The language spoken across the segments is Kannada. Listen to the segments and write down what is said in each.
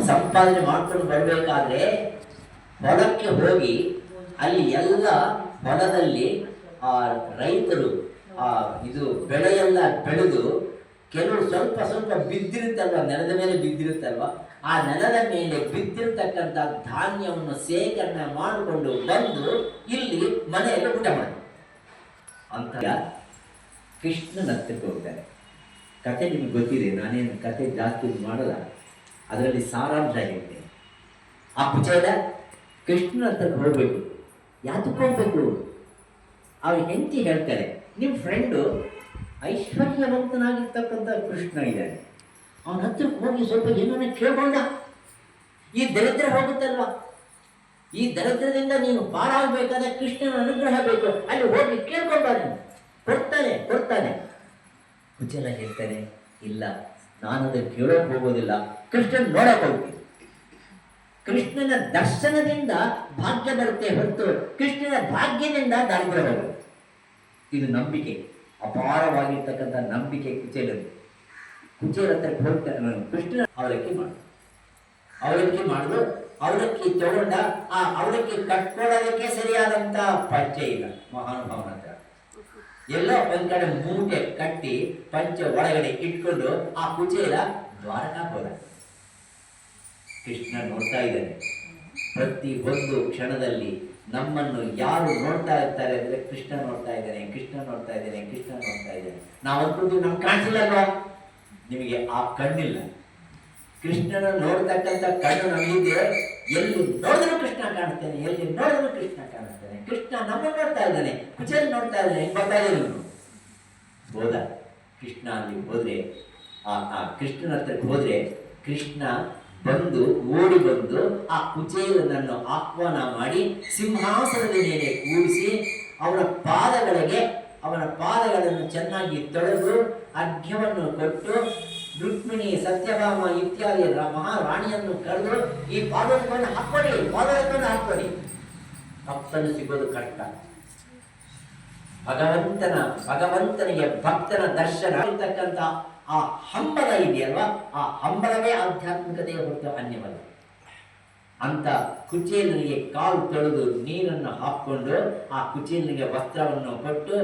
ಸಂಪಾದನೆ ಮಾಡ್ಕೊಂಡು ಬರಬೇಕಾದ್ರೆ ಹೊಲಕ್ಕೆ ಹೋಗಿ ಅಲ್ಲಿ ಎಲ್ಲ ಹೊಲದಲ್ಲಿ ಆ ರೈತರು ಇದು ಬೆಳೆಯೆಲ್ಲ ಬೆಳೆದು ಕೆಲವು ಸ್ವಲ್ಪ ಸ್ವಲ್ಪ ಬಿದ್ದಿರುತ್ತಲ್ವ, ನೆಲದ ಮೇಲೆ ಬಿದ್ದಿರುತ್ತಲ್ವ, ಆ ನೆಲದ ಮೇಲೆ ಬಿದ್ದಿರ್ತಕ್ಕಂಥ ಧಾನ್ಯವನ್ನು ಸೇಕರಣೆ ಮಾಡಿಕೊಂಡು ಬಂದು ಇಲ್ಲಿ ಮನೆಯಲ್ಲಿ ಊಟ ಮಾಡಿ ಅಂತ ಕೃಷ್ಣನ ಹತ್ರಕ್ಕೆ ಹೋಗ್ತಾರೆ. ಕತೆ ನಿಮ್ಗೆ ಗೊತ್ತಿದೆ, ನಾನೇನು ಕತೆ ಜಾಸ್ತಿ ಮಾಡಲ್ಲ, ಅದರಲ್ಲಿ ಸಾರಾಂಶ ಹೇಳ್ತೇನೆ. ಆ ಕುಚೇಲ ಕೃಷ್ಣನ ಹತ್ರಕ್ಕೆ ಹೋಗ್ಬೇಕು. ಯಾತಕ್ಕೆ ಹೋಗ್ಬೇಕು? ಅವ್ರ ಹೆಂಡತಿ ಹೇಳ್ತಾರೆ, ನಿಮ್ಮ ಫ್ರೆಂಡು ಐಶ್ವರ್ಯವಂತನಾಗಿರ್ತಕ್ಕಂಥ ಕೃಷ್ಣ ಇದ್ದಾನೆ, ಅವನ ಹತ್ರಕ್ಕೆ ಹೋಗಿ ಸ್ವಲ್ಪ ಏನನ್ನ ಕೇಳ್ಕೊಂಡ, ಈ ದರಿದ್ರ ಹೋಗುತ್ತಲ್ವ, ಈ ದರಿದ್ರದಿಂದ ನೀನು ಪಾರಾಗಬೇಕಾದ್ರೆ ಕೃಷ್ಣನ ಅನುಗ್ರಹ ಬೇಕು, ಅಲ್ಲಿ ಹೋಗಿ ಕೇಳ್ಕೊಂಡಾನೆ, ಕೊಡ್ತಾನೆ. ಕುಚೇಲ ಹೇಳ್ತಾನೆ, ಇಲ್ಲ, ನಾನು ಅದನ್ನು ಕೇಳೋಕೆ ಹೋಗೋದಿಲ್ಲ, ಕೃಷ್ಣನ್ ನೋಡಕ್ ಹೋಗ್ತೀನಿ. ಕೃಷ್ಣನ ದರ್ಶನದಿಂದ ಭಾಗ್ಯ ಬರುತ್ತೆ ಹೊರತು ಕೃಷ್ಣನ ಭಾಗ್ಯದಿಂದ ದಾರಿದ್ರ್ಯ ಬರುತ್ತೆ. ಇದು ನಂಬಿಕೆ, ಅಪಾರವಾಗಿರ್ತಕ್ಕಂಥ ನಂಬಿಕೆ ಕುಚೇಲದ್ದು. ಕುಚೇಲ ಹತ್ರಕ್ಕೆ ಹೋಗ್ತಾರೆ, ಕೃಷ್ಣ ಅವಲಕ್ಕಿ ಮಾಡಿದ್ರು. ಅವಲಕ್ಕಿ ತಗೊಂಡ ಆ ಅವಲಕ್ಕಿ ಕಟ್ಕೊಳ್ಳೋದಕ್ಕೆ ಸರಿಯಾದಂತ ಪಂಚೆ ಇಲ್ಲ ಮಹಾನುಭಾವನ ಹತ್ರ. ಎಲ್ಲೋ ಒಂದ್ ಕಡೆ ಮೂಟೆ ಕಟ್ಟಿ ಪಂಚೆ ಒಳಗಡೆ ಇಟ್ಕೊಂಡು ಆ ಕುಚೇಲ ದ್ವಾರಕಾ ಹೋದ. ಕೃಷ್ಣ ನೋಡ್ತಾ ಇದ್ದಾನೆ. ಪ್ರತಿ ಒಂದು ಕ್ಷಣದಲ್ಲಿ ನಮ್ಮನ್ನು ಯಾರು ನೋಡ್ತಾ ಇರ್ತಾರೆ ಅಂದ್ರೆ ಕೃಷ್ಣ ನೋಡ್ತಾ ಇದ್ದಾನೆ. ನಾವು ಅನ್ಕೊಂತೀವಿ ನಮ್ಗೆ ಕಾಣಿಸಿಲ್ಲಲ್ವಾ? ನಿಮಗೆ ಆ ಕಣ್ಣಿಲ್ಲ. ಕೃಷ್ಣನ ನೋಡ್ತಕ್ಕಂಥ ಕಣ್ಣು ನಮಗಿದೆ. ಎಲ್ಲಿ ನೋಡಿದ್ರು ಕೃಷ್ಣ ಕಾಣಿಸ್ತಾನೆ. ಕೃಷ್ಣ ನಮ್ಮನ್ನು ನೋಡ್ತಾ ಇದ್ದಾನೆ, ಕುಚೇಲ ನೋಡ್ತಾ ಇದ್ದಾನೆ. ಬರ್ತಾ ಇದ್ದಾನೆ ಹೋದ ಕೃಷ್ಣ. ಅಲ್ಲಿ ಹೋದ್ರೆ ಆ ಕೃಷ್ಣನ ಹತ್ರಕ್ಕೆ ಹೋದ್ರೆ ಕೃಷ್ಣ ಓಡಿ ಬಂದು ಆ ಕುಚೇಲನನ್ನು ಆಹ್ವಾನ ಮಾಡಿ ಸಿಂಹಾಸನದ ಮೇಲೆ ಕೂರಿಸಿ ಅವನ ಪಾದಗಳನ್ನು ಚೆನ್ನಾಗಿ ತೊಳೆದು ಅರ್ಘ್ಯವನ್ನು ಕೊಟ್ಟು ರುಕ್ಮಿಣಿ, ಸತ್ಯಭಾಮ ಇತ್ಯಾದಿ ಮಹಾರಾಣಿಯನ್ನು ಕರೆದು ಈ ಪಾದವನ್ನು ಹಾಕ್ಕೊಡಿ. ಭಕ್ತನು ಸಿಗೋದು ಕಷ್ಟ. ಭಗವಂತನಿಗೆ ಭಕ್ತನ ದರ್ಶನ ಇರ್ತಕ್ಕಂಥ ಆ ಹಂಬಲ ಇದೆಯಲ್ವಾ, ಆ ಹಂಬಲವೇ ಆಧ್ಯಾತ್ಮಿಕತೆಯ ಹೊರತು ಅನ್ಯವಲ್ಲ. ಅಂತ ಕುಚೇಲನಿಗೆ ಕಾಲು ತೊಳೆದು ನೀರನ್ನು ಹಾಕೊಂಡು ಆ ಕುಚೇಲನಿಗೆ ವಸ್ತ್ರವನ್ನು ಕೊಟ್ಟು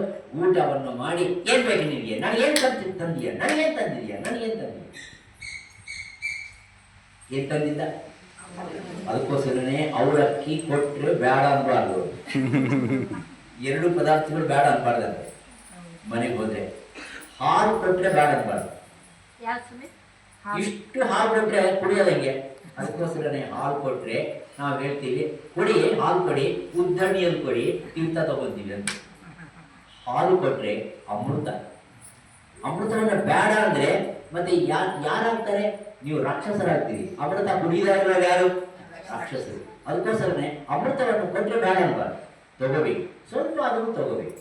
ಊಟವನ್ನು ಮಾಡಿ, ಏನ್ ಬೇಕು ನಿನಗೆ, ನನಗೇನ್ ತಂದಿದ್ಯಾ, ಏನ್ ತಂದಿದ್ದ? ಅದಕ್ಕೋಸ್ಕರನೇ ಅವಲಕ್ಕಿ ಕೊಟ್ಟರೆ ಬೇಡ ಅನ್ಬಾರ್ದು. 2 ಪದಾರ್ಥಗಳು ಬೇಡ ಅನ್ಬಾರ್ದಂತೆ. ಮನೆಗೆ ಹೋದ್ರೆ ಹಾಲು ಕೊಟ್ರೆ ಬೇಡ ಅನ್ಬಾರ್ದು. ಇಷ್ಟು ಹಾಲು ಕೊಟ್ರೆ ಕುಡಿಯೋದಂಗೆ. ಅದಕ್ಕೋಸ್ಕರನೇ ಹಾಲು ಕೊಟ್ರೆ ನಾವು ಹೇಳ್ತೀವಿ, ಹಾಲು ಕೊಡಿ, ಉದ್ದಣಿಯಲ್ಲಿ ಕೊಡಿ, ತೀರ್ಥ ತಗೊಂತೀವಿ ಅಂತ. ಹಾಲು ಕೊಟ್ರೆ ಅಮೃತವನ್ನ ಬೇಡ ಅಂದ್ರೆ ಮತ್ತೆ ಯಾರಾಗ್ತಾರೆ? ನೀವು ರಾಕ್ಷಸರಾಗ್ತೀರಿ. ಅಮೃತ ಕುಡಿಯೋದಾಗಿರೋ ಯಾರು? ರಾಕ್ಷಸರು. ಅದಕ್ಕೋಸ್ಕರನೇ ಅಮೃತವನ್ನು ಕೊಟ್ರೆ ಬೇಡ ಅನ್ಬಾರ್ದು, ತಗೋಬೇಕು. ಸ್ವಲ್ಪ ಆದರೂ ತಗೋಬೇಕು.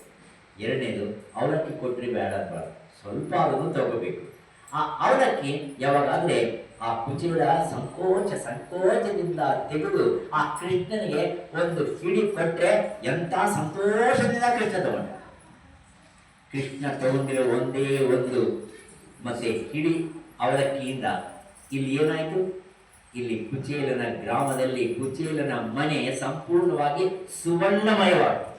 2ನೇದು, ಅವಲಕ್ಕಿ ಕೊಟ್ರೆ ಬೇಡ ಅನ್ಬಾರ್ದು, ಸ್ವಲ್ಪ ಆದರೂ ತಗೋಬೇಕು. ಆ ಅವಲಕ್ಕಿ ಯಾವಾಗಾದ್ರೆ ಆ ಕುಚೇಲ ಸಂಕೋಚದಿಂದ ತೆಗೆದು ಆ ಕೃಷ್ಣನಿಗೆ ಒಂದು ಹಿಡಿ ಕೊಟ್ರೆ ಎಂತ ಸಂತೋಷದಿಂದ ಕೃಷ್ಣ ತಗೊಂಡ. ಕೃಷ್ಣ ತಗೊಂಡಿರೋ ಒಂದೇ ಒಂದು ಮತ್ತೆ ಹಿಡಿ ಅವಲಕ್ಕಿಯಿಂದ ಇಲ್ಲಿ ಏನಾಯ್ತು? ಇಲ್ಲಿ ಕುಚೇಲನ ಗ್ರಾಮದಲ್ಲಿ ಕುಚೇಲನ ಮನೆ ಸಂಪೂರ್ಣವಾಗಿ ಸುವರ್ಣಮಯವಾಯಿತು.